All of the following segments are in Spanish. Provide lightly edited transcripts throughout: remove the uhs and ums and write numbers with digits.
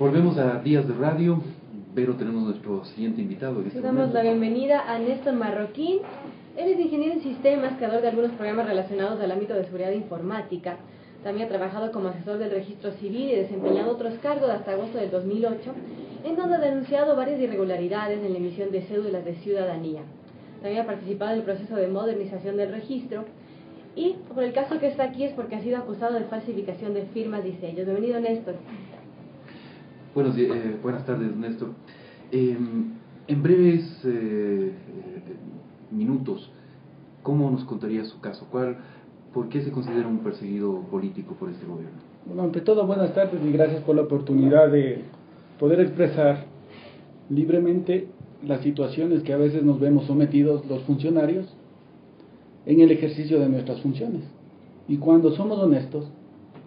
Volvemos a Días de Radio, pero tenemos nuestro siguiente invitado. Le damos la bienvenida a Néstor Marroquín. Él es ingeniero en sistemas, creador de algunos programas relacionados al ámbito de seguridad informática. También ha trabajado como asesor del registro civil y desempeñado otros cargos hasta agosto del 2008, en donde ha denunciado varias irregularidades en la emisión de cédulas de ciudadanía. También ha participado en el proceso de modernización del registro. Y por el caso que está aquí es porque ha sido acusado de falsificación de firmas y sellos. Bienvenido, Néstor. Buenas tardes, Néstor. En breves minutos, ¿cómo nos contaría su caso? ¿Por qué se considera un perseguido político por este gobierno? Bueno, ante todo, buenas tardes y gracias por la oportunidad de poder expresar libremente las situaciones que a veces nos vemos sometidos los funcionarios en el ejercicio de nuestras funciones. Y cuando somos honestos,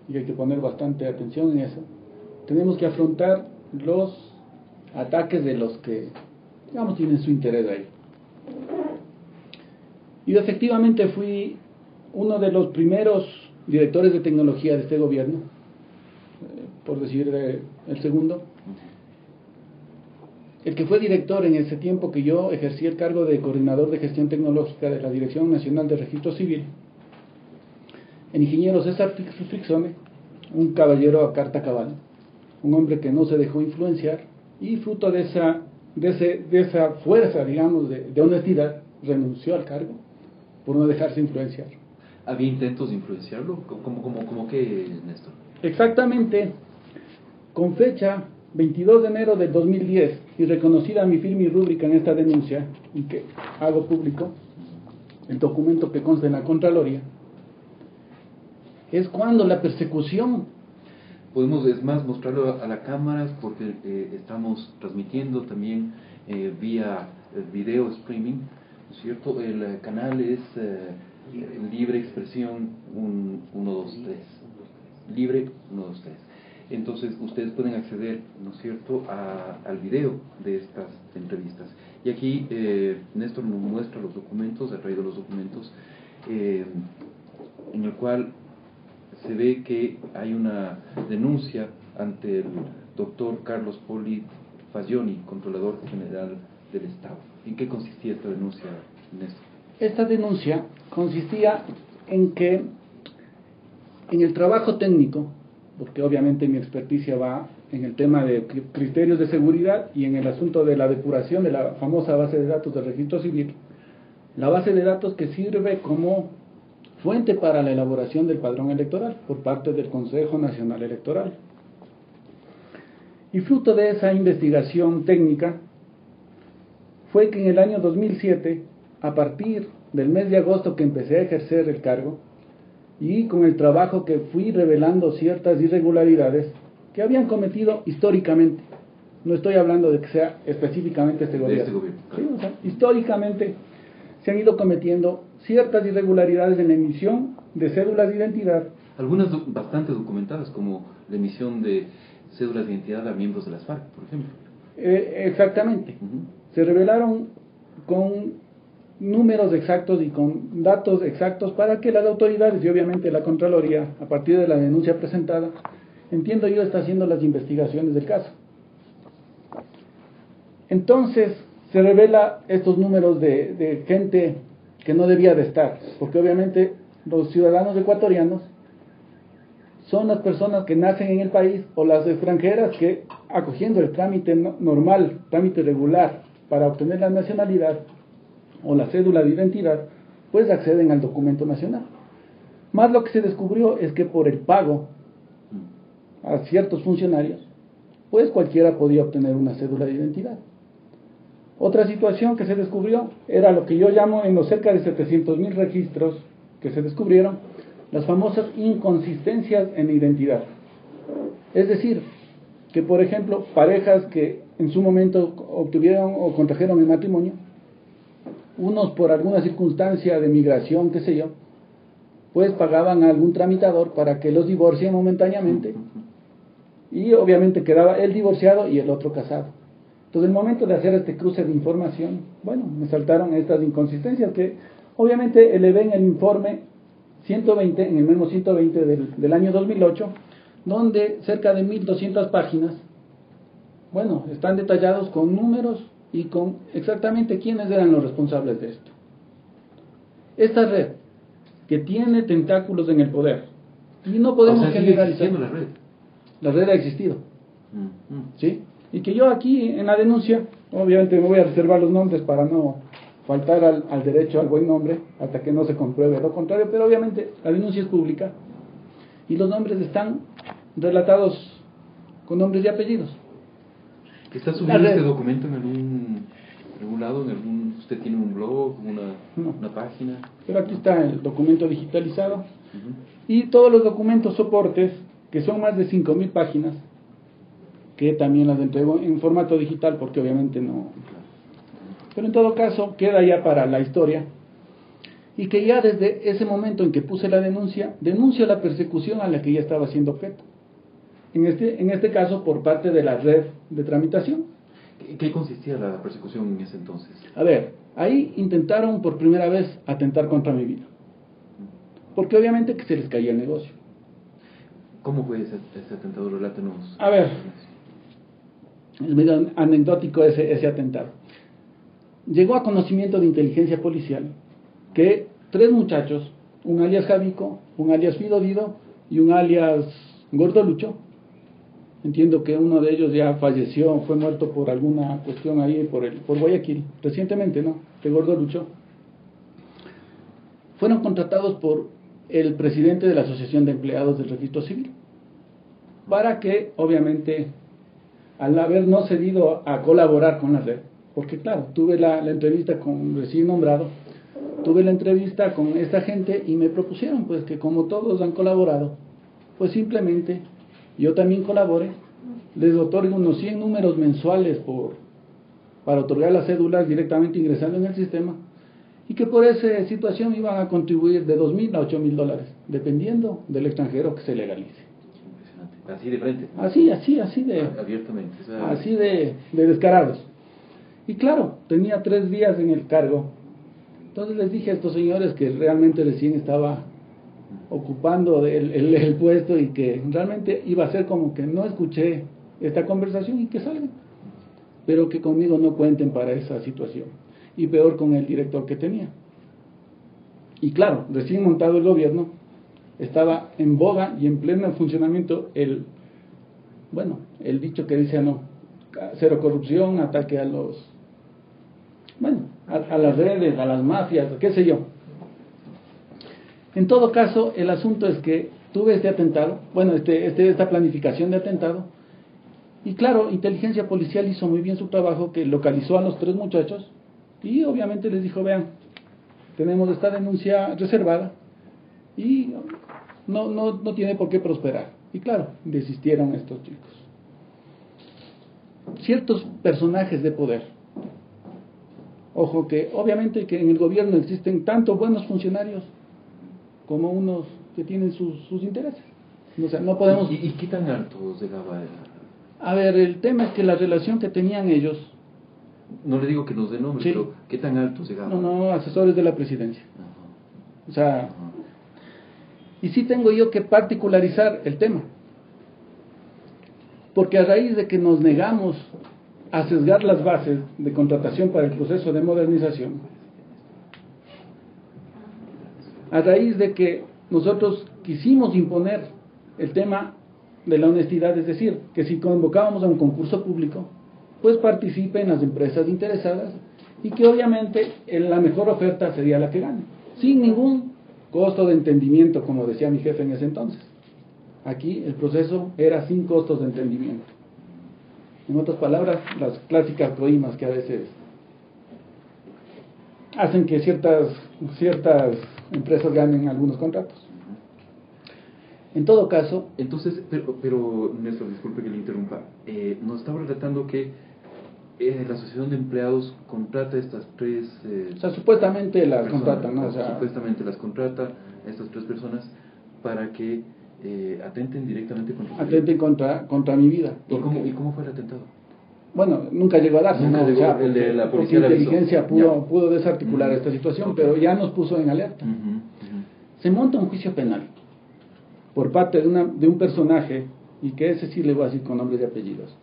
y hay que poner bastante atención en eso, tenemos que afrontar los ataques de los que, digamos, tienen su interés ahí. Y efectivamente fui uno de los primeros directores de tecnología de este gobierno, por decir el segundo, el que fue director en ese tiempo que yo ejercí el cargo de coordinador de gestión tecnológica de la Dirección Nacional de Registro Civil, el ingeniero César Frixone, un caballero a carta cabal, un hombre que no se dejó influenciar y fruto de esa fuerza, digamos, de honestidad, renunció al cargo por no dejarse influenciar. ¿Había intentos de influenciarlo? ¿Cómo qué, Néstor? Exactamente, con fecha 22 de enero del 2010 y reconocida mi firma y rúbrica en esta denuncia, y que hago público, el documento que consta en la Contraloría, es cuando la persecución... Podemos, es más, mostrarlo a la cámara porque estamos transmitiendo también vía video streaming, ¿no es cierto? El canal es Libre Expresión 123. Libre 123. Entonces ustedes pueden acceder, ¿no es cierto?, al video de estas entrevistas. Y aquí Néstor nos muestra los documentos, ha traído los documentos, en el cual se ve que hay una denuncia ante el doctor Carlos Poli Fagioni, Controlador General del Estado. ¿En qué consistía esta denuncia, Néstor? Esta denuncia consistía en que en el trabajo técnico, porque obviamente mi experticia va en el tema de criterios de seguridad y en el asunto de la depuración de la famosa base de datos del registro civil, la base de datos que sirve como fuente para la elaboración del padrón electoral por parte del Consejo Nacional Electoral. Y fruto de esa investigación técnica fue que en el año 2007, a partir del mes de agosto que empecé a ejercer el cargo, y con el trabajo que fui revelando ciertas irregularidades que habían cometido históricamente, no estoy hablando de que sea específicamente este gobierno, ¿sí? O sea, históricamente se han ido cometiendo ciertas irregularidades en la emisión de cédulas de identidad. Algunas bastante documentadas, como la emisión de cédulas de identidad a miembros de las FARC, por ejemplo. Exactamente. Se revelaron con números exactos y con datos exactos para que las autoridades y obviamente la Contraloría, a partir de la denuncia presentada, entiendo yo, está haciendo las investigaciones del caso. Entonces se revela estos números de gente que no debía de estar, porque obviamente los ciudadanos ecuatorianos son las personas que nacen en el país o las extranjeras que, acogiendo el trámite normal, trámite regular para obtener la nacionalidad o la cédula de identidad, pues acceden al documento nacional. Más lo que se descubrió es que por el pago a ciertos funcionarios, pues cualquiera podía obtener una cédula de identidad. Otra situación que se descubrió era lo que yo llamo, en los cerca de 700,000 registros que se descubrieron, las famosas inconsistencias en identidad. Es decir, que por ejemplo, parejas que en su momento obtuvieron o contrajeron el matrimonio, unos por alguna circunstancia de migración, qué sé yo, pues pagaban a algún tramitador para que los divorcien momentáneamente, y obviamente quedaba el divorciado y el otro casado. Entonces, en el momento de hacer este cruce de información, bueno, me saltaron estas inconsistencias que obviamente elevé en el informe 120, en el memo 120 del año 2008, donde cerca de 1.200 páginas bueno, están detallados con números y con exactamente quiénes eran los responsables de esto. Esta red, que tiene tentáculos en el poder, y no podemos generalizar la red. La red ha existido. ¿Sí? Y que yo aquí en la denuncia, obviamente me voy a reservar los nombres para no faltar al derecho al buen nombre hasta que no se compruebe lo contrario, pero obviamente la denuncia es pública y los nombres están relatados con nombres y apellidos. ¿Está subiendo este documento en algún lado? ¿Usted tiene un blog, una página? Pero aquí está el documento digitalizado y todos los documentos soportes, que son más de 5.000 páginas, que también las entrego en formato digital porque obviamente no. Pero en todo caso queda ya para la historia, y que ya desde ese momento en que puse la denuncia, denuncio la persecución a la que ya estaba siendo objeto. En este caso por parte de la red de tramitación. ¿En qué consistía la persecución en ese entonces? A ver, ahí intentaron por primera vez atentar contra mi vida, porque obviamente que se les caía el negocio. ¿Cómo fue ese atentado? Relátenos. A ver, es medio anecdótico ese atentado. Llegó a conocimiento de inteligencia policial que 3 muchachos, un alias Javico, un alias Fido Dido y un alias Gordo Lucho, entiendo que uno de ellos ya falleció, fue muerto por alguna cuestión ahí por Guayaquil, recientemente, ¿no? De Gordo Lucho, fueron contratados por el presidente de la Asociación de Empleados del Registro Civil para que, obviamente, al haber no cedido a colaborar con la red, porque claro, tuve la entrevista con recién nombrado, tuve la entrevista con esta gente y me propusieron pues que como todos han colaborado, pues simplemente yo también colabore, les otorgue unos 100 números mensuales para otorgar las cédulas directamente ingresando en el sistema, y que por esa situación iban a contribuir de $2,000 a $8,000, dependiendo del extranjero que se legalice. Impresionante. Así de frente. Así de abiertamente. Así de descarados. Y claro, tenía 3 días en el cargo. Entonces les dije a estos señores que realmente recién estaba ocupando el puesto y que realmente iba a ser como que no escuché esta conversación y que salgan, pero que conmigo no cuenten para esa situación, y peor con el director que tenía. Y claro, recién montado el gobierno, estaba en boga y en pleno funcionamiento el dicho que dice cero corrupción, ataque a las redes, a las mafias, qué sé yo. En todo caso, el asunto es que tuve este atentado, esta planificación de atentado, y claro, inteligencia policial hizo muy bien su trabajo, que localizó a los 3 muchachos, y obviamente les dijo, vean, tenemos esta denuncia reservada, y no tiene por qué prosperar. Y claro, desistieron estos chicos. Ciertos personajes de poder, ojo que obviamente que en el gobierno existen tanto buenos funcionarios como unos que tienen sus intereses. O sea, no podemos... ¿Y qué tan alto llegaba? A ver, el tema es que la relación que tenían ellos... No le digo que nos dé nombre, sí, pero ¿qué tan alto llegaba? No, asesores de la presidencia. O sea... Y sí tengo yo que particularizar el tema, porque a raíz de que nos negamos a sesgar las bases de contratación para el proceso de modernización, a raíz de que nosotros quisimos imponer el tema de la honestidad, es decir, que si convocábamos a un concurso público, pues participen las empresas interesadas y que obviamente la mejor oferta sería la que gane, sin ningún costo de entendimiento, como decía mi jefe en ese entonces. Aquí el proceso era sin costos de entendimiento. En otras palabras, las clásicas coimas que a veces hacen que ciertas empresas ganen algunos contratos. En todo caso... Entonces, pero Néstor, disculpe que le interrumpa, nos estaba relatando que la Asociación de Empleados contrata estas 3... o sea, supuestamente las contratan, ¿no? O sea, supuestamente las contrata a estas 3 personas para que atenten directamente contra mi vida. ¿Y cómo fue el atentado? Bueno, nunca llegó a darse, nunca ¿no? llegó, o sea, el de la policía porque inteligencia pudo pudo desarticular esta situación, pero ya nos puso en alerta. Se monta un juicio penal por parte de un personaje, y que ese sí le voy a decir con nombres y apellidos,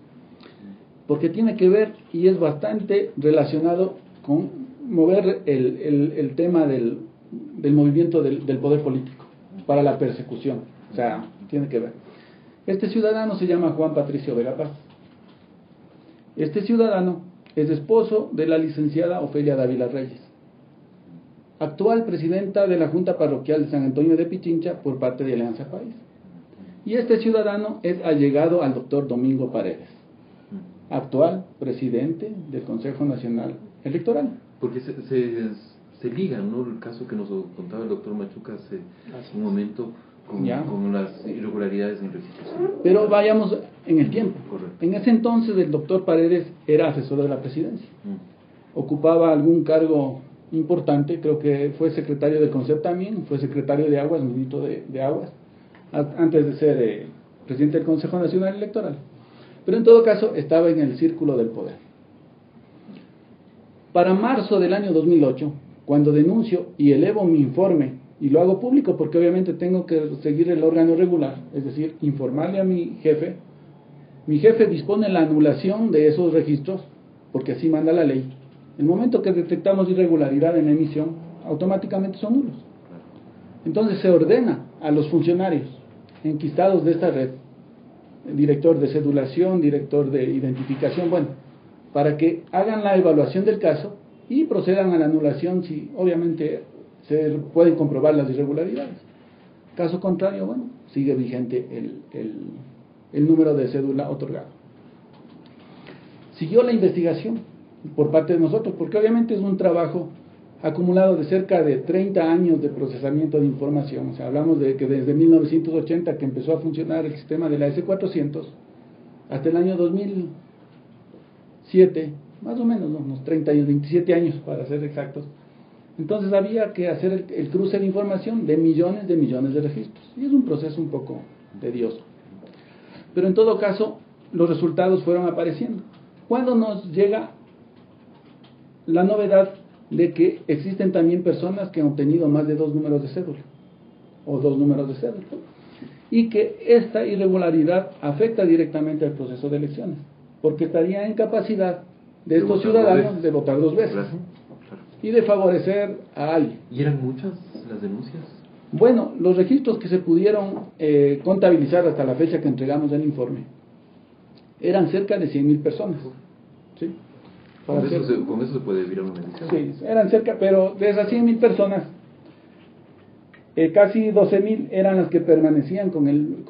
porque tiene que ver y es bastante relacionado con mover el tema del movimiento del poder político para la persecución. O sea, tiene que ver. Este ciudadano se llama Juan Patricio Vega Paz. Este ciudadano es esposo de la licenciada Ofelia Dávila Reyes, actual presidenta de la Junta Parroquial de San Antonio de Pichincha por parte de Alianza País. Y este ciudadano es allegado al doctor Domingo Paredes, actual presidente del Consejo Nacional Electoral. Porque se liga, ¿no? El caso que nos contaba el doctor Machuca hace un momento con las irregularidades en el registro civil. Pero vayamos en el tiempo. Correcto. En ese entonces el doctor Paredes era asesor de la presidencia. Ocupaba algún cargo importante, creo que fue secretario del CONCEP también, fue secretario de Aguas, ministro de Aguas, antes de ser presidente del Consejo Nacional Electoral. Pero en todo caso estaba en el círculo del poder. Para marzo del año 2008, cuando denuncio y elevo mi informe, y lo hago público porque obviamente tengo que seguir el órgano regular, es decir, informarle a mi jefe dispone la anulación de esos registros, porque así manda la ley. El momento que detectamos irregularidad en la emisión, automáticamente son nulos. Entonces se ordena a los funcionarios enquistados de esta red, director de cedulación, director de identificación, bueno, para que hagan la evaluación del caso y procedan a la anulación si obviamente se pueden comprobar las irregularidades. Caso contrario, bueno, sigue vigente el número de cédula otorgado. Siguió la investigación por parte de nosotros, porque obviamente es un trabajo acumulado de cerca de 30 años de procesamiento de información. O sea, hablamos de que desde 1980 que empezó a funcionar el sistema de la S400 hasta el año 2007, más o menos, ¿no? Unos 30 y 27 años para ser exactos. Entonces había que hacer el cruce de información de millones de registros, y es un proceso un poco tedioso. Pero en todo caso, los resultados fueron apareciendo. Cuando nos llega la novedad de que existen también personas que han obtenido más de 2 números de cédula, o 2 números de cédula, y que esta irregularidad afecta directamente al proceso de elecciones, porque estaría en capacidad de estos ciudadanos de votar 2 veces. Claro. Y de favorecer a alguien. ¿Y eran muchas las denuncias? Bueno, los registros que se pudieron contabilizar hasta la fecha que entregamos el informe eran cerca de 100.000 personas. ¿Sí? Con eso se puede vivir a una medición. Sí, eran cerca, pero de esas 100.000 personas, casi 12.000 eran las que permanecían con el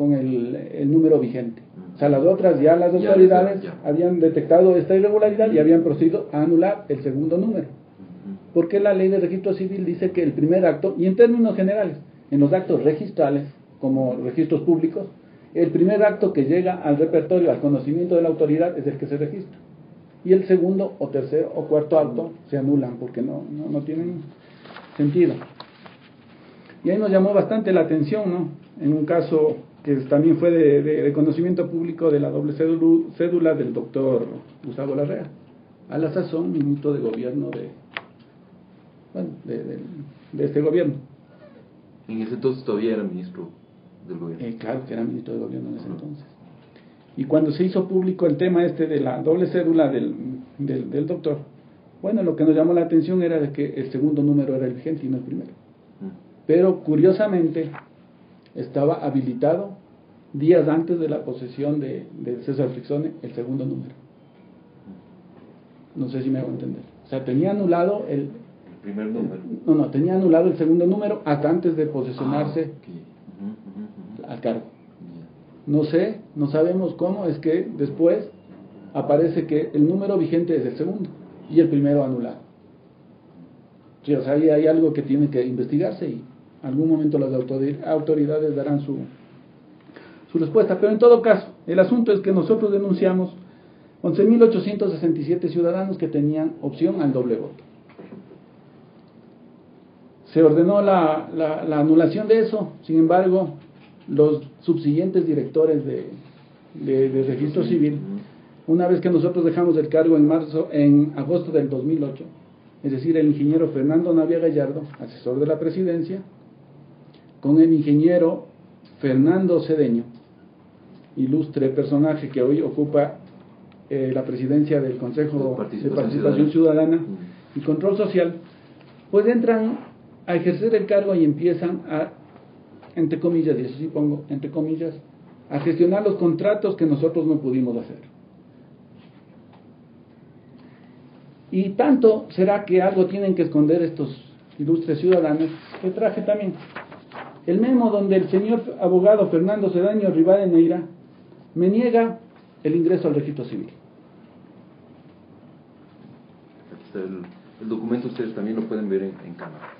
número vigente. O sea, las otras ya las autoridades habían detectado esta irregularidad y habían procedido a anular el segundo número. Porque la ley de registro civil dice que el primer acto, y en términos generales, en los actos registrales, como registros públicos, el primer acto que llega al repertorio, al conocimiento de la autoridad, es el que se registra. Y el segundo, o tercer, o cuarto acto se anulan, porque no tienen sentido. Y ahí nos llamó bastante la atención, ¿no? En un caso que también fue de conocimiento público de la doble cédula del doctor Gustavo Larrea, a la sazón ministro de gobierno de este gobierno. En ese entonces todavía era ministro del gobierno. Claro que era ministro de gobierno en ese entonces. Y cuando se hizo público el tema de la doble cédula del doctor, bueno, lo que nos llamó la atención era de que el segundo número era el vigente y no el primero. Pero curiosamente estaba habilitado días antes de la posesión de César Frixone el segundo número. No sé si me hago entender. O sea, tenía anulado el primer número. No, tenía anulado el segundo número hasta antes de posesionarse al cargo. No sé, no sabemos cómo, es que después aparece que el número vigente es el segundo y el primero anulado. Sí, o sea, ahí hay algo que tiene que investigarse y en algún momento las autoridades darán su respuesta. Pero en todo caso, el asunto es que nosotros denunciamos 11.867 ciudadanos que tenían opción al doble voto. Se ordenó la anulación de eso. Sin embargo, los subsiguientes directores de registro civil, una vez que nosotros dejamos el cargo en agosto del 2008, es decir, el ingeniero Fernando Navia Gallardo, asesor de la presidencia, con el ingeniero Fernando Cedeño, ilustre personaje que hoy ocupa la presidencia del Consejo de Participación Ciudadana y Control Social, pues entran a ejercer el cargo y empiezan a, entre comillas, y eso sí pongo, entre comillas, a gestionar los contratos que nosotros no pudimos hacer. Y tanto será que algo tienen que esconder estos ilustres ciudadanos, que traje también el memo donde el señor abogado Fernando Cedeño Rivadeneira me niega el ingreso al registro civil. Aquí está el documento, ustedes también lo pueden ver en cámara.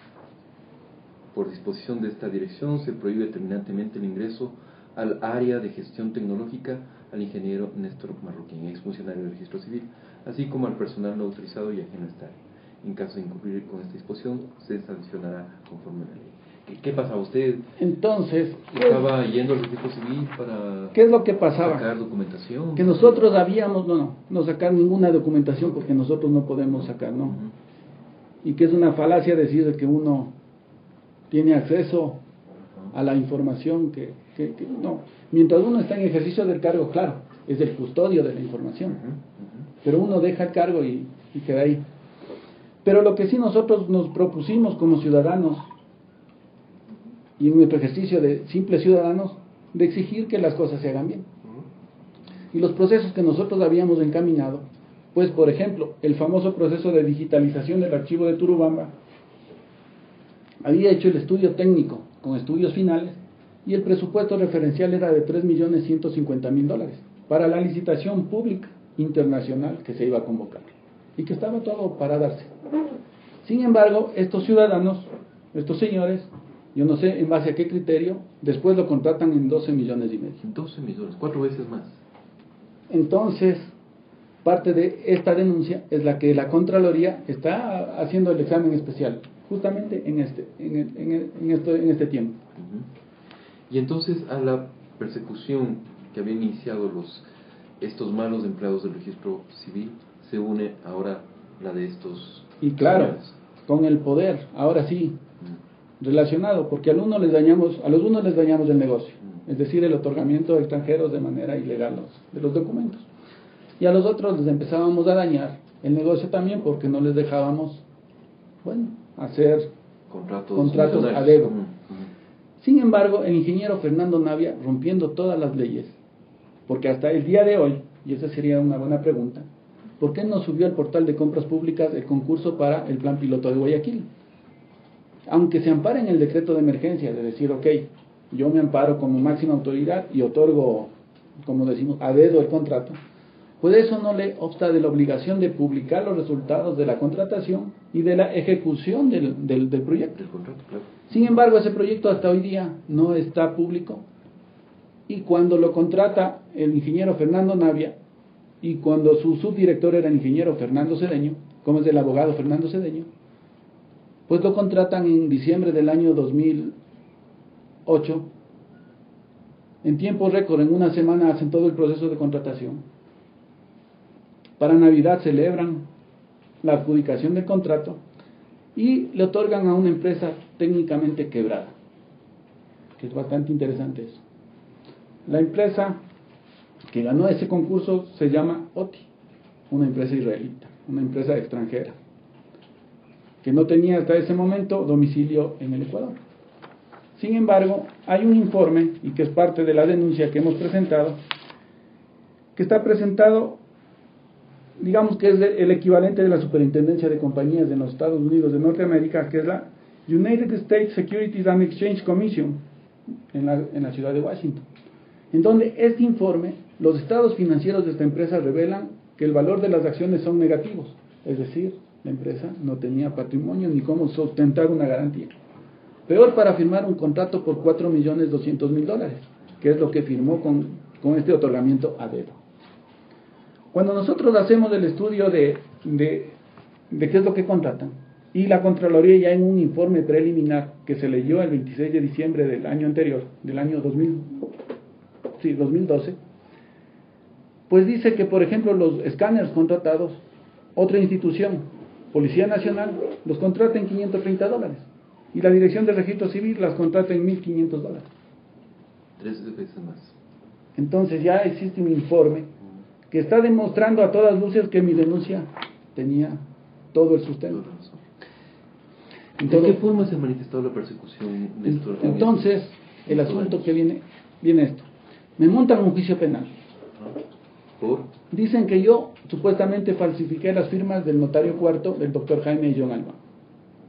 Por disposición de esta dirección se prohíbe terminantemente el ingreso al área de gestión tecnológica al ingeniero Néstor Marroquín, exfuncionario del registro civil, así como al personal no autorizado y ajeno a esta área. En caso de incurrir con esta disposición, se sancionará conforme a la ley. ¿Qué pasaba? ¿Usted entonces estaba yendo al registro civil para qué es lo que pasaba? Sacar documentación? Que nosotros habíamos, no sacar ninguna documentación porque nosotros no podemos sacar, ¿no? Y que es una falacia decir de que uno tiene acceso a la información que no. Mientras uno está en ejercicio del cargo, claro, es el custodio de la información. Pero uno deja el cargo y queda ahí. Pero lo que sí nosotros nos propusimos como ciudadanos, y en nuestro ejercicio de simples ciudadanos, de exigir que las cosas se hagan bien. Y los procesos que nosotros habíamos encaminado, pues por ejemplo, el famoso proceso de digitalización del archivo de Turubamba, había hecho el estudio técnico con estudios finales y el presupuesto referencial era de $3.150.000 para la licitación pública internacional que se iba a convocar y que estaba todo para darse. Sin embargo, estos ciudadanos, estos señores, yo no sé en base a qué criterio, después lo contratan en 12 millones y medio. 12 millones, 4 veces más. Entonces, parte de esta denuncia es la que la Contraloría está haciendo el examen especial, justamente en este tiempo. Y entonces a la persecución que habían iniciado estos malos empleados del registro civil, se une ahora la de estos y claro, señores. Con el poder, ahora sí, relacionado, porque a los unos les dañamos el negocio, es decir, el otorgamiento a extranjeros de manera ilegal de los documentos. Y a los otros les empezábamos a dañar el negocio también porque no les dejábamos, hacer contratos a dedo. Sin embargo, el ingeniero Fernando Navia, rompiendo todas las leyes, porque hasta el día de hoy, y esa sería una buena pregunta, ¿por qué no subió al portal de compras públicas el concurso para el plan piloto de Guayaquil? Aunque se ampara en el decreto de emergencia, de decir, ok, yo me amparo como máxima autoridad y otorgo, como decimos, a dedo el contrato, pues eso no le obsta de la obligación de publicar los resultados de la contratación y de la ejecución del proyecto. Del contrato, claro. Sin embargo, ese proyecto hasta hoy día no está público y cuando lo contrata el ingeniero Fernando Navia y cuando su subdirector era el ingeniero Fernando Cedeño, como es el abogado Fernando Cedeño, pues lo contratan en diciembre del año 2008, en tiempo récord, en una semana hacen todo el proceso de contratación. Para Navidad celebran la adjudicación del contrato y le otorgan a una empresa técnicamente quebrada, que es bastante interesante eso. La empresa que ganó ese concurso se llama OTI, una empresa israelita, una empresa extranjera, que no tenía hasta ese momento domicilio en el Ecuador. Sin embargo, hay un informe, y que es parte de la denuncia que hemos presentado, que está presentado, digamos que es el equivalente de la Superintendencia de Compañías de los Estados Unidos de Norteamérica, que es la United States Securities and Exchange Commission, en la ciudad de Washington, en donde este informe, los estados financieros de esta empresa revelan que el valor de las acciones son negativos, es decir, la empresa no tenía patrimonio ni cómo sustentar una garantía. Peor para firmar un contrato por $4.200.000, que es lo que firmó con este otorgamiento a dedo. Cuando nosotros hacemos el estudio de qué es lo que contratan, y la Contraloría ya en un informe preliminar que se leyó el 26 de diciembre del año anterior, del año 2012, pues dice que, por ejemplo, los escáneres contratados, otra institución, Policía Nacional, los contrata en $530, y la Dirección de Registro Civil las contrata en $1.500. 3 veces más. Entonces ya existe un informe que está demostrando a todas luces que mi denuncia tenía todo el sustento. ¿De qué forma se ha manifestado la persecución, Néstor? Entonces, el asunto que viene esto. Me montan un juicio penal. ¿Por? Dicen que yo supuestamente falsifiqué las firmas del notario cuarto del doctor Jaime John Alba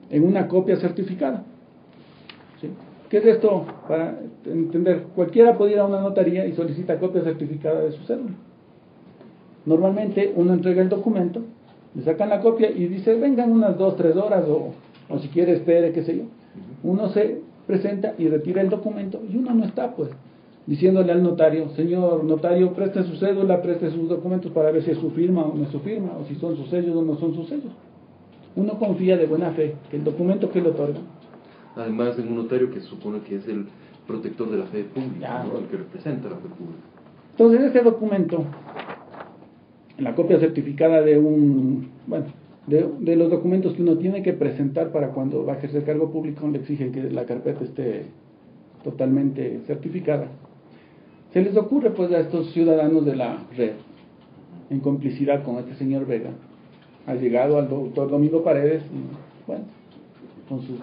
en una copia certificada. ¿Sí? ¿Qué es esto? Para entender, cualquiera puede ir a una notaría y solicita copia certificada de su cédula. Normalmente uno entrega el documento, le sacan la copia y dice, vengan unas 2-3 horas o si quiere espere, qué sé yo. Uno se presenta y retira el documento y uno no está, pues, diciéndole al notario, señor notario, preste su cédula, preste sus documentos para ver si es su firma o no es su firma, o si son sus sellos o no son sus sellos. Uno confía de buena fe que el documento que le otorga. Además, en un notario que se supone que es el protector de la fe pública, ¿no? El que representa la fe pública. Entonces, este documento, la copia certificada de de los documentos que uno tiene que presentar para cuando va a ejercer cargo público, le exigen que la carpeta esté totalmente certificada. Se les ocurre pues a estos ciudadanos de la red, en complicidad con este señor Vega, ha llegado al doctor Domingo Paredes, y, bueno, con sus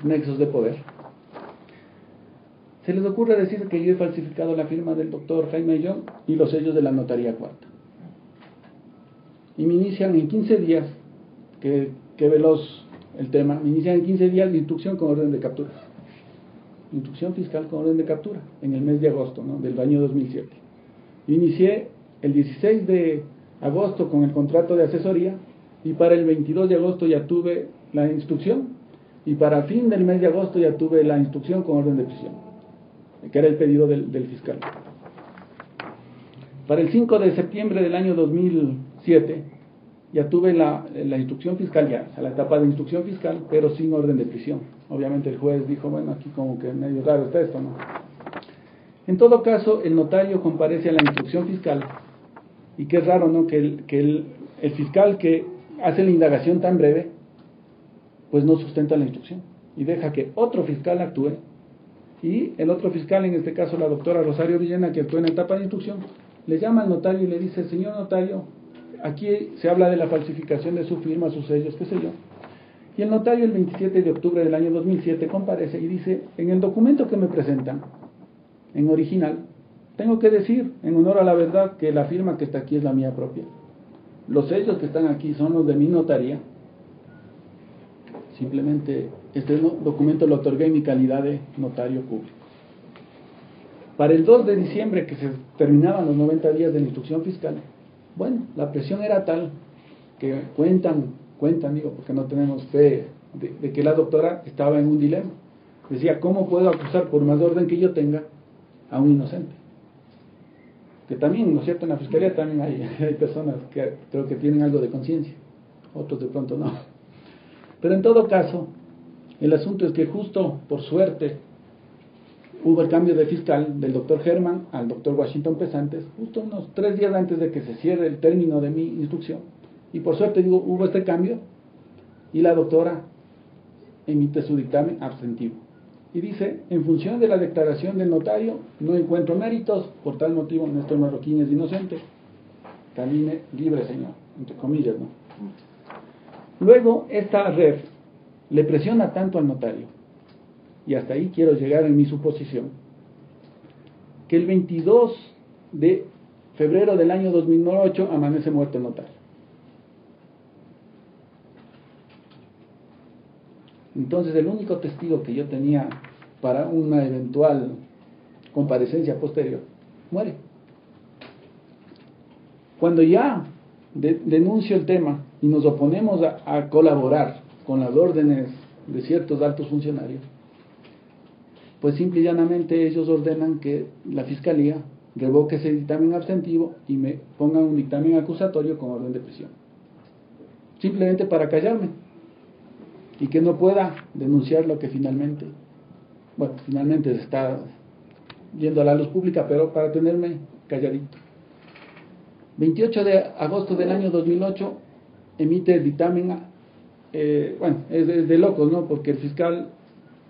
nexos de poder, se les ocurre decir que yo he falsificado la firma del doctor Jaime Young y los sellos de la notaría cuarta. Y me inician en 15 días, que veloz el tema, me inician en 15 días de instrucción con orden de captura. Instrucción fiscal con orden de captura, en el mes de agosto, ¿no?, del año 2007. Yo inicié el 16 de agosto con el contrato de asesoría y para el 22 de agosto ya tuve la instrucción y para fin del mes de agosto ya tuve la instrucción con orden de prisión, que era el pedido del fiscal. Para el 5 de septiembre del año 2007 ya tuve la instrucción fiscal, ya, o sea, la etapa de instrucción fiscal, pero sin orden de prisión. Obviamente el juez dijo, bueno, aquí como que medio raro está esto, ¿no? En todo caso, el notario comparece a la instrucción fiscal, y qué raro, ¿no?, que el fiscal que hace la indagación tan breve, pues no sustenta la instrucción, y deja que otro fiscal actúe, y el otro fiscal, en este caso la doctora Rosario Villena, que actuó en la etapa de instrucción, le llama al notario y le dice, señor notario, aquí se habla de la falsificación de su firma, sus sellos, qué sé yo. Y el notario el 27 de octubre del año 2007 comparece y dice, en el documento que me presentan, en original, tengo que decir, en honor a la verdad, que la firma que está aquí es la mía propia. Los sellos que están aquí son los de mi notaría. Simplemente este documento lo otorgué en mi calidad de notario público. Para el 2 de diciembre, que se terminaban los 90 días de la instrucción fiscal, bueno, la presión era tal que cuentan, digo, porque no tenemos fe de que la doctora estaba en un dilema. Decía, ¿cómo puedo acusar por más orden que yo tenga a un inocente? Que también, ¿no es cierto?, en la fiscalía también hay personas que creo que tienen algo de conciencia, otros de pronto no. Pero en todo caso, el asunto es que justo por suerte hubo el cambio de fiscal del doctor Germán al doctor Washington Pesantes, justo unos 3 días antes de que se cierre el término de mi instrucción. Y por suerte, digo, hubo este cambio y la doctora emite su dictamen abstentivo. Y dice, en función de la declaración del notario, no encuentro méritos, por tal motivo Néstor Marroquín es inocente. Camine libre, señor, entre comillas, ¿no? Luego, esta red le presiona tanto al notario, y hasta ahí quiero llegar en mi suposición, que el 22 de febrero del año 2008 amanece muerto el notario. Entonces el único testigo que yo tenía para una eventual comparecencia posterior muere. Cuando ya denuncio el tema y nos oponemos a colaborar con las órdenes de ciertos altos funcionarios, pues simple y llanamente ellos ordenan que la fiscalía revoque ese dictamen abstentivo y me pongan un dictamen acusatorio con orden de prisión, simplemente para callarme y que no pueda denunciar lo que finalmente se está yendo a la luz pública, pero para tenerme calladito. 28 de agosto del año 2008 emite el dictamen, es de locos, ¿no?, porque el fiscal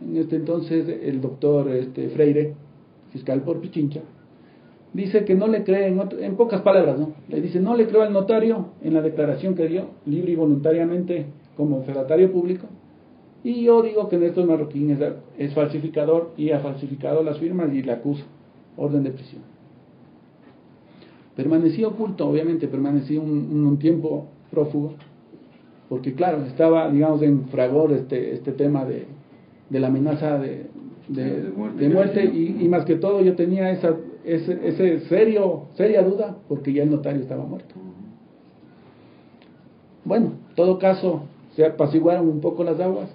en este entonces, el doctor Freire, fiscal por Pichincha, dice que no le cree, en pocas palabras, ¿no? Le dice, no le creo al notario en la declaración que dio, libre y voluntariamente como fedatario público, y yo digo que Néstor Marroquín es falsificador y ha falsificado las firmas y le acuso, orden de prisión. Permanecí oculto, obviamente, permanecí un tiempo prófugo, porque claro, estaba, digamos, en fragor este tema de la amenaza de muerte y más que todo yo tenía esa seria duda, porque ya el notario estaba muerto. Bueno, en todo caso, se apaciguaron un poco las aguas,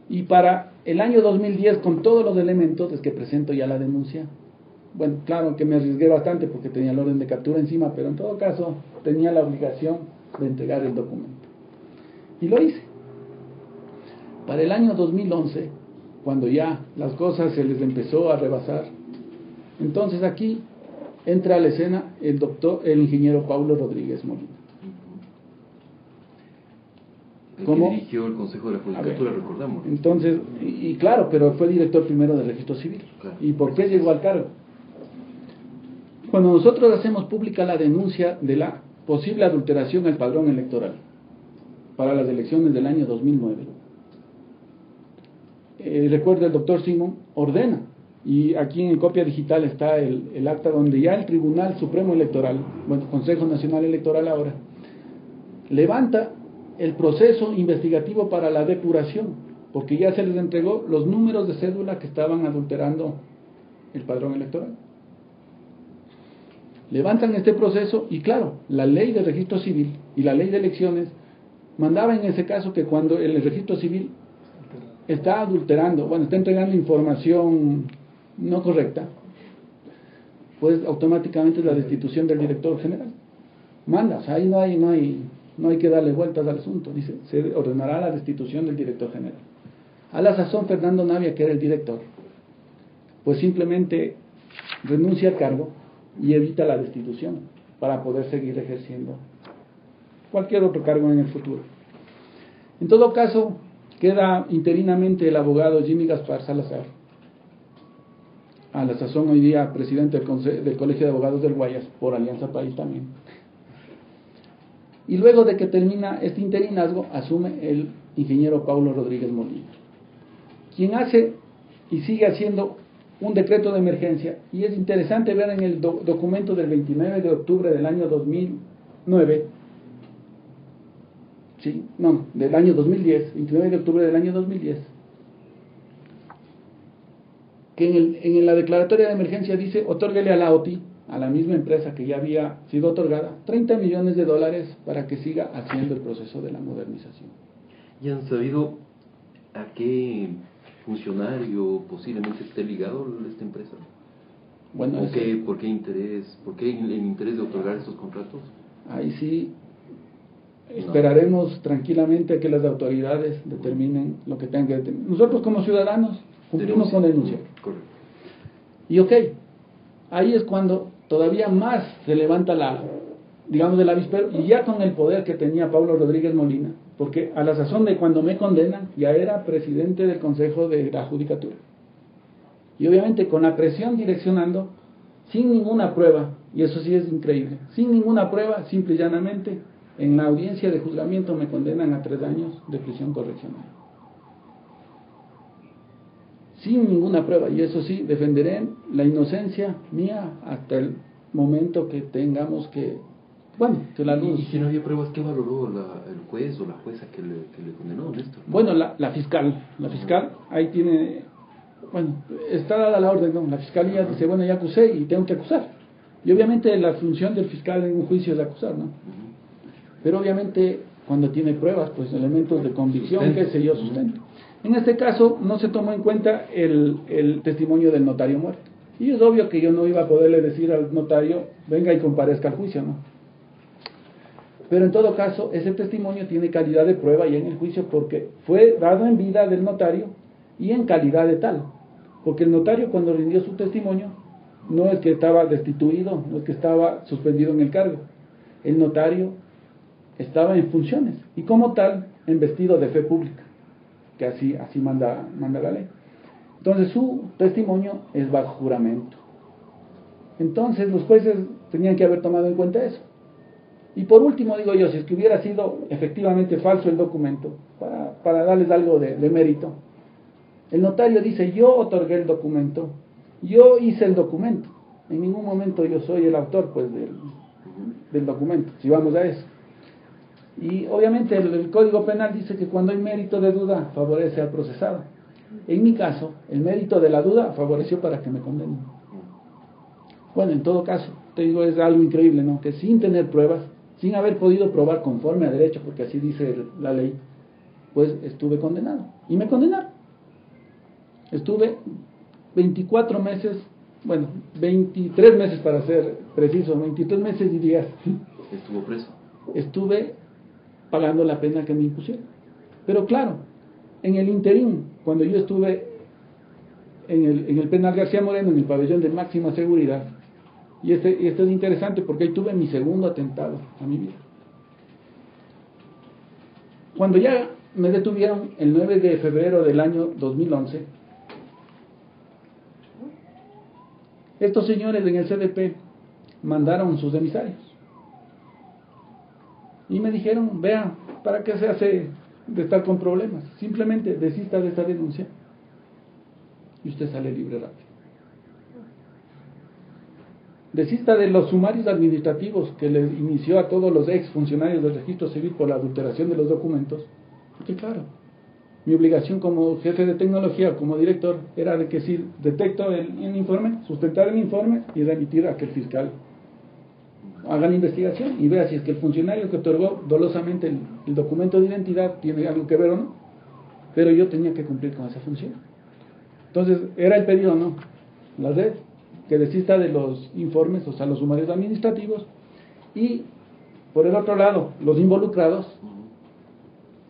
y para el año 2010, con todos los elementos, es que presento ya la denuncia. Bueno, claro que me arriesgué bastante porque tenía el orden de captura encima, pero en todo caso tenía la obligación de entregar el documento. Y lo hice. Para el año 2011, cuando ya las cosas se les empezó a rebasar, entonces aquí entra a la escena el ingeniero Paulo Rodríguez Molina. El que dirigió el Consejo de la Judicatura, recordamos. Entonces, y claro, pero fue director primero del Registro Civil. Claro. ¿Y por qué llegó al cargo? Cuando nosotros hacemos pública la denuncia de la posible adulteración al padrón electoral para las elecciones del año 2009, recuerda, el doctor Simón ordena, y aquí en copia digital está el acta donde ya el Tribunal Supremo Electoral, bueno, Consejo Nacional Electoral ahora, levanta el proceso investigativo para la depuración, porque ya se les entregó los números de cédula que estaban adulterando el padrón electoral. Levantan este proceso y claro, la ley de registro civil y la ley de elecciones mandaba en ese caso que cuando el registro civil está adulterando, bueno, está entregando información no correcta, pues automáticamente la destitución del director general. Manda, o sea, ahí no hay que darle vueltas al asunto, dice, se ordenará la destitución del director general. A la sazón, Fernando Navia, que era el director, pues simplemente renuncia al cargo y evita la destitución para poder seguir ejerciendo cualquier otro cargo en el futuro. En todo caso, queda interinamente el abogado Jimmy Gaspar Salazar, a la sazón hoy día presidente del Colegio de Abogados del Guayas, por Alianza País también. Y luego de que termina este interinazgo, asume el ingeniero Paulo Rodríguez Molina, quien hace y sigue haciendo un decreto de emergencia. Y es interesante ver en el documento del 29 de octubre del año 2009, del año 2010, 29 de octubre del año 2010, que en la declaratoria de emergencia dice, otórguele a la OTI, a la misma empresa que ya había sido otorgada, $30 millones para que siga haciendo el proceso de la modernización. ¿Y han sabido a qué funcionario posiblemente esté ligado a esta empresa? Bueno, ¿Por qué el interés de otorgar estos contratos? Ahí sí esperaremos tranquilamente a que las autoridades determinen lo que tengan que determinar. Nosotros como ciudadanos cumplimos con denunciar. Correcto. Y ahí es cuando todavía más se levanta el avispero, y ya con el poder que tenía Paulo Rodríguez Molina, porque a la sazón de cuando me condenan ya era presidente del Consejo de la Judicatura, y obviamente con la presión direccionando, sin ninguna prueba, y eso sí es increíble, sin ninguna prueba, simple y llanamente en la audiencia de juzgamiento me condenan a 3 años de prisión correccional, sin ninguna prueba. Y eso sí, defenderé la inocencia mía hasta el momento que tengamos que la luz. ¿Y si no había pruebas, qué valoró el juez o la jueza que le condenó, Néstor? Bueno, la fiscal, ahí tiene, está dada la orden, ¿no? La fiscalía dice, bueno, ya acusé y tengo que acusar. Y obviamente la función del fiscal en un juicio es acusar, ¿no? Pero obviamente cuando tiene pruebas, pues elementos de convicción, qué sé yo, sustento. En este caso no se tomó en cuenta el testimonio del notario muerto. Y es obvio que yo no iba a poderle decir al notario, venga y comparezca al juicio, ¿no? Pero en todo caso, ese testimonio tiene calidad de prueba ya en el juicio, porque fue dado en vida del notario y en calidad de tal. Porque el notario, cuando rindió su testimonio, no es que estaba destituido, no es que estaba suspendido en el cargo. El notario estaba en funciones y como tal investido de fe pública, que así manda la ley. Entonces su testimonio es bajo juramento. Entonces los jueces tenían que haber tomado en cuenta eso. Y por último, digo yo, si es que hubiera sido efectivamente falso el documento, para darles algo de mérito, el notario dice: yo otorgué el documento, yo hice el documento, en ningún momento yo soy el autor pues del documento, si vamos a eso. Y obviamente el Código Penal dice que cuando hay mérito de duda favorece al procesado. En mi caso, el mérito de la duda favoreció para que me condenen. Bueno, en todo caso, te digo, es algo increíble, ¿no? Que sin tener pruebas, sin haber podido probar conforme a derecho, porque así dice la ley, pues estuve condenado. Y me condenaron. Estuve 24 meses, bueno, 23 meses para ser preciso, 23 meses y días. Estuvo preso. Estuve pagando la pena que me impusieron. Pero claro, en el interín, cuando yo estuve en el penal García Moreno, en el pabellón de máxima seguridad, y este es interesante porque ahí tuve mi segundo atentado a mi vida. Cuando ya me detuvieron el 9 de febrero del año 2011, estos señores en el CDP mandaron sus emisarios y me dijeron: vea, ¿para qué se hace de estar con problemas? Simplemente desista de esta denuncia y usted sale libre rápido. Desista de los sumarios administrativos que le inició a todos los ex funcionarios del registro civil por la adulteración de los documentos, porque claro, mi obligación como jefe de tecnología, como director, era de que si detecto el informe, sustentar el informe y remitir a que el fiscal haga la investigación y vea si es que el funcionario que otorgó dolosamente el documento de identidad tiene algo que ver o no. Pero yo tenía que cumplir con esa función. Entonces, era el pedido, ¿no? La red, que desista de los informes, o sea, los sumarios administrativos, y por el otro lado, los involucrados,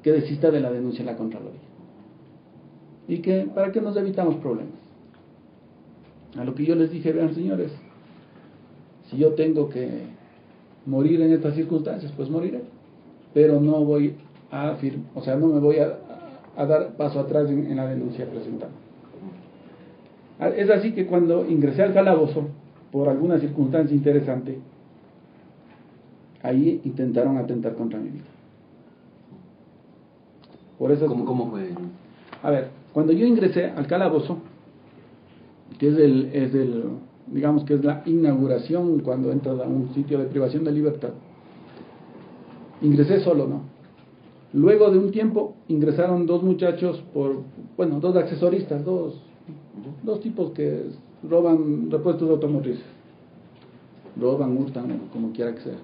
que desista de la denuncia en la Contraloría. Y que, para que nos evitamos problemas. A lo que yo les dije: vean, señores, si yo tengo que morir en estas circunstancias, pues moriré, pero no voy a o sea, no me voy a dar paso atrás en la denuncia presentada. Es así que cuando ingresé al calabozo, por alguna circunstancia interesante, ahí intentaron atentar contra mi vida. Por eso, ¿Cómo fue? A ver, cuando yo ingresé al calabozo, que digamos que es la inauguración cuando entras a un sitio de privación de libertad, ingresé solo, ¿no? Luego de un tiempo ingresaron dos muchachos dos accesoristas, dos tipos que roban repuestos de automotrices, roban, hurtan, como quiera que sea.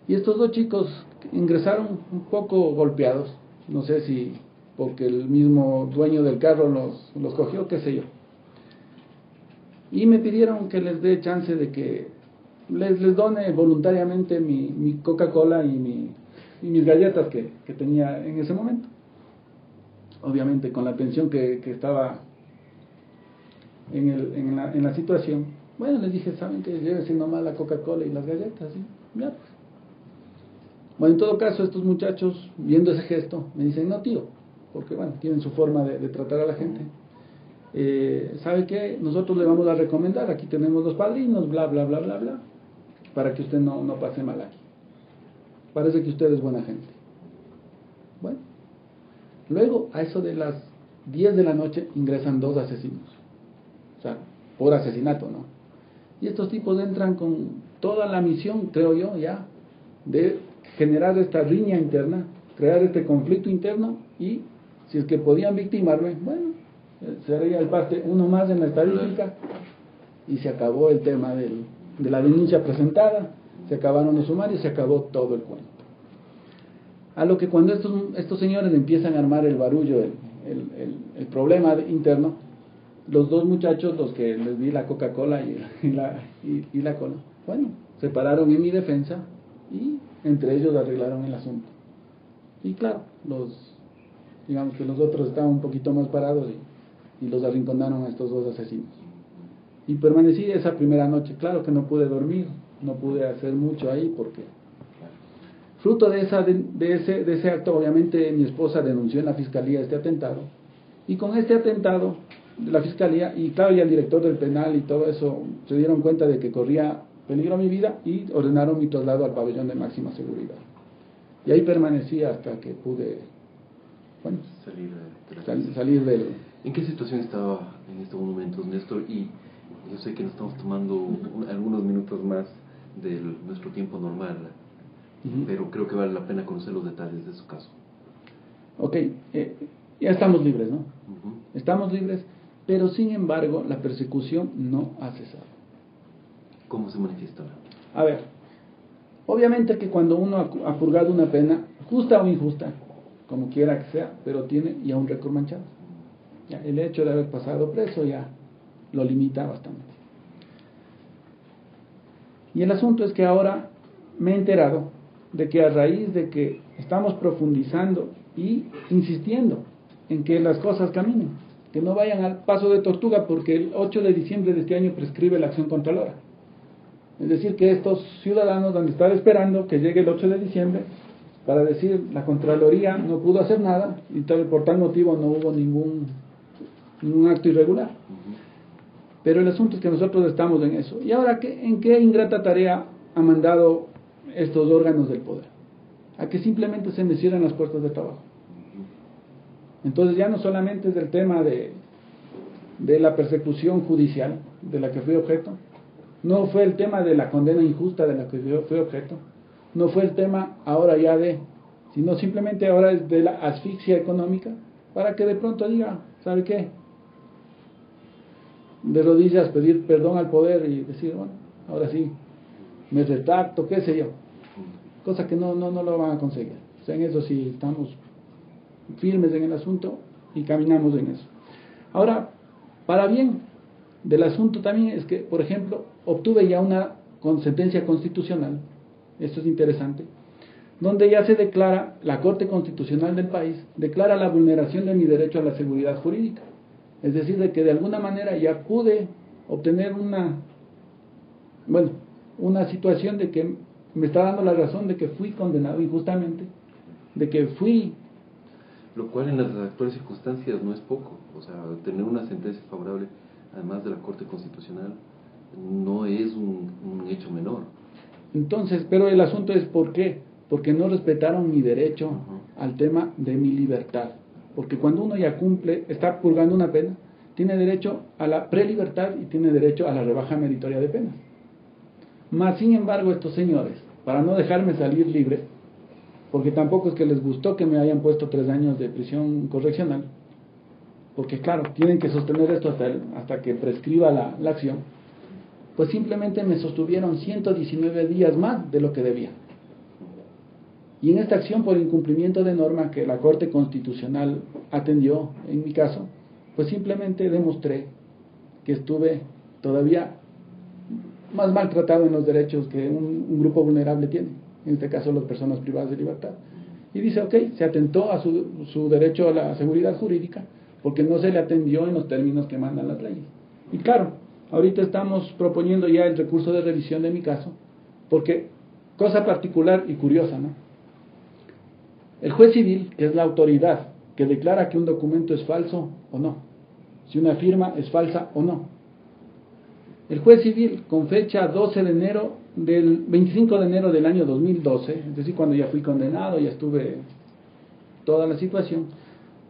Y estos dos chicos ingresaron un poco golpeados, no sé si porque el mismo dueño del carro los cogió, qué sé yo. Y me pidieron que les dé chance de que les done voluntariamente mi Coca-Cola y mis galletas que tenía en ese momento. Obviamente con la tensión que estaba en la situación. Bueno, les dije: saben que llévense nomás la Coca-Cola y las galletas, ¿sí? Ya pues. Bueno, en todo caso, estos muchachos, viendo ese gesto, me dicen: no, tío, porque bueno, tienen su forma de tratar a la gente. ¿Sabe qué? Nosotros le vamos a recomendar, aquí tenemos los padrinos, bla, bla, bla, bla, bla, para que usted no pase mal aquí. Parece que usted es buena gente. Bueno, luego, a eso de las 10 de la noche, ingresan dos asesinos. O sea, por asesinato, ¿no? Y estos tipos entran con toda la misión, creo yo, ya, de generar esta riña interna, crear este conflicto interno, y si es que podían victimarme, bueno, sería el parte uno más en la estadística, y se acabó el tema de la denuncia presentada, se acabaron los sumarios, se acabó todo el cuento. A lo que cuando estos señores empiezan a armar el barullo, el problema interno, los dos muchachos, los que les di la Coca-Cola y la cola, bueno, se pararon en mi defensa y entre ellos arreglaron el asunto. Y claro, digamos que los otros estaban un poquito más parados y los arrinconaron a estos dos asesinos. Y permanecí esa primera noche. Claro que no pude dormir, no pude hacer mucho ahí porque fruto de ese acto, obviamente mi esposa denunció en la fiscalía este atentado, y con este atentado de la fiscalía, y claro, ya el director del penal y todo eso se dieron cuenta de que corría peligro a mi vida y ordenaron mi traslado al pabellón de máxima seguridad. Y ahí permanecí hasta que pude, bueno, salir del... ¿En qué situación estaba en estos momentos, Néstor? Y yo sé que nos estamos tomando algunos minutos más de nuestro tiempo normal, pero creo que vale la pena conocer los detalles de su caso. Ok, ya estamos libres, ¿no? Estamos libres, pero sin embargo la persecución no ha cesado. ¿Cómo se manifiesta? A ver, obviamente que cuando uno ha purgado una pena, justa o injusta, como quiera que sea, pero tiene ya un récord manchado. Ya, el hecho de haber pasado preso ya lo limita bastante. Y el asunto es que ahora me he enterado de que a raíz de que estamos profundizando y insistiendo en que las cosas caminen, que no vayan al paso de tortuga, porque el 8 de diciembre de este año prescribe la acción contralora. Es decir, que estos ciudadanos van a estar esperando que llegue el 8 de diciembre para decir la Contraloría no pudo hacer nada y por tal motivo no hubo ningún acto irregular. Pero el asunto es que nosotros estamos en eso. ¿Y ahora en qué ingrata tarea ha mandado estos órganos del poder? A que simplemente se me cierren las puertas de trabajo. Entonces ya no solamente es el tema de la persecución judicial de la que fui objeto, no fue el tema de la condena injusta de la que fui objeto, no fue el tema ahora ya sino simplemente ahora es de la asfixia económica, para que de pronto diga, ¿sabe qué? De rodillas pedir perdón al poder y decir, bueno, ahora sí, me retracto, qué sé yo, cosa que no lo van a conseguir. O sea, en eso sí estamos firmes en el asunto y caminamos en eso. Ahora, para bien del asunto también es que, por ejemplo, obtuve ya una sentencia constitucional, esto es interesante, donde ya se declara, la Corte Constitucional del país declara la vulneración de mi derecho a la seguridad jurídica. Es decir, de que de alguna manera ya pude obtener una situación de que me está dando la razón de que fui condenado injustamente, de que fui... Lo cual en las actuales circunstancias no es poco. O sea, tener una sentencia favorable, además de la Corte Constitucional, no es un hecho menor. Entonces, pero el asunto es ¿por qué? Porque no respetaron mi derecho al tema de mi libertad. Porque cuando uno ya cumple, está purgando una pena, tiene derecho a la prelibertad y tiene derecho a la rebaja meritoria de penas. Mas, sin embargo, estos señores, para no dejarme salir libre, porque tampoco es que les gustó que me hayan puesto 3 años de prisión correccional, porque claro, tienen que sostener esto hasta que prescriba la acción, pues simplemente me sostuvieron 119 días más de lo que debía. Y en esta acción por incumplimiento de norma que la Corte Constitucional atendió en mi caso, pues simplemente demostré que estuve todavía más maltratado en los derechos que un grupo vulnerable tiene, en este caso las personas privadas de libertad. Y dice, ok, se atentó a su derecho a la seguridad jurídica porque no se le atendió en los términos que mandan las leyes. Y claro, ahorita estamos proponiendo ya el recurso de revisión de mi caso, porque, cosa particular y curiosa, ¿no? El juez civil, que es la autoridad que declara que un documento es falso o no, si una firma es falsa o no. El juez civil, con fecha 12 de enero del 25 de enero del año 2012, es decir, cuando ya fui condenado, ya estuve toda la situación,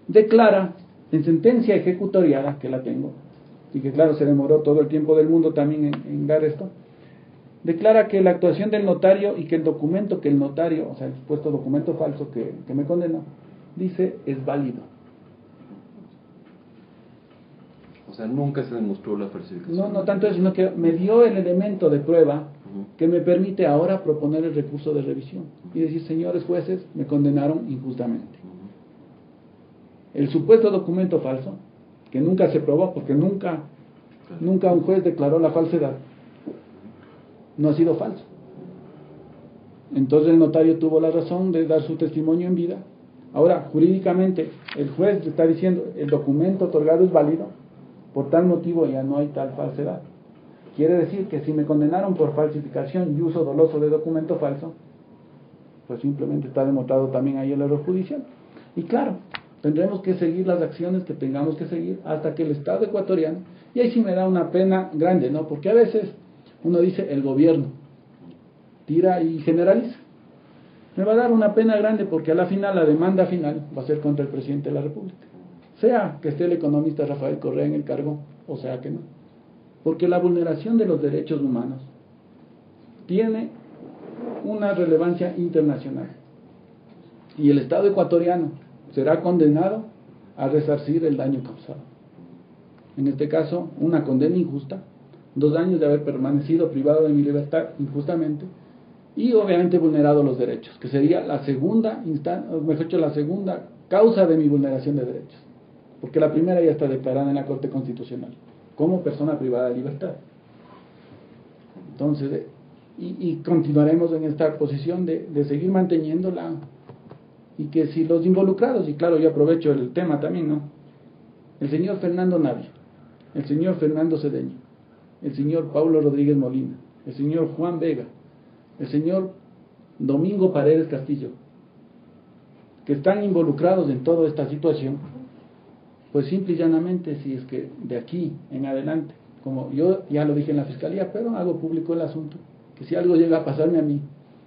declara en sentencia ejecutoriada, que la tengo, y que claro, se demoró todo el tiempo del mundo también en dar esto, declara que la actuación del notario y que el documento que el notario, o sea, el supuesto documento falso que me condenó, dice es válido. O sea, nunca se demostró la falsificación. No tanto eso, sino que me dio el elemento de prueba que me permite ahora proponer el recurso de revisión y decir, señores jueces, me condenaron injustamente. El supuesto documento falso, que nunca se probó, porque nunca un juez declaró la falsedad, no ha sido falso. Entonces el notario tuvo la razón de dar su testimonio en vida. Ahora, jurídicamente, el juez le está diciendo, el documento otorgado es válido, por tal motivo ya no hay tal falsedad. Quiere decir que si me condenaron por falsificación y uso doloso de documento falso, pues simplemente está demostrado también ahí el error judicial. Y claro, Tendremos que seguir las acciones que tengamos que seguir hasta que el Estado ecuatoriano, y ahí sí me da una pena grande, ¿no? Porque a veces uno dice el gobierno, tira y generaliza. Me va a dar una pena grande porque a la final, la demanda final va a ser contra el presidente de la República. Sea que esté el economista Rafael Correa en el cargo, o sea que no. Porque la vulneración de los derechos humanos tiene una relevancia internacional. Y el Estado ecuatoriano será condenado a resarcir el daño causado. En este caso, una condena injusta, 2 años de haber permanecido privado de mi libertad injustamente, y obviamente vulnerado los derechos, que sería la segunda la segunda causa de mi vulneración de derechos, porque la primera ya está declarada en la Corte Constitucional como persona privada de libertad. Entonces, y continuaremos en esta posición de seguir manteniéndola, y que si los involucrados, y claro, yo aprovecho el tema también, ¿no? El señor Fernando Navia, el señor Fernando Cedeño, el señor Paulo Rodríguez Molina, el señor Juan Vega, el señor Domingo Paredes Castillo, que están involucrados en toda esta situación, pues simple y llanamente, si es que de aquí en adelante, como yo ya lo dije en la fiscalía, pero hago público el asunto, que si algo llega a pasarme a mí,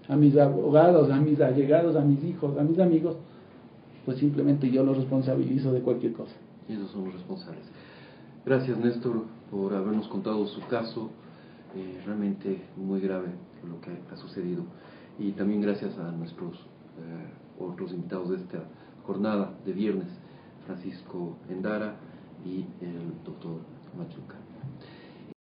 a mis abogados, a mis allegados, a mis hijos, a mis amigos, pues simplemente yo los responsabilizo de cualquier cosa. Y esos son los responsables. Gracias, Néstor, por habernos contado su caso, realmente muy grave lo que ha sucedido. Y también gracias a nuestros otros invitados de esta jornada de viernes, Francisco Endara y el doctor Machuca.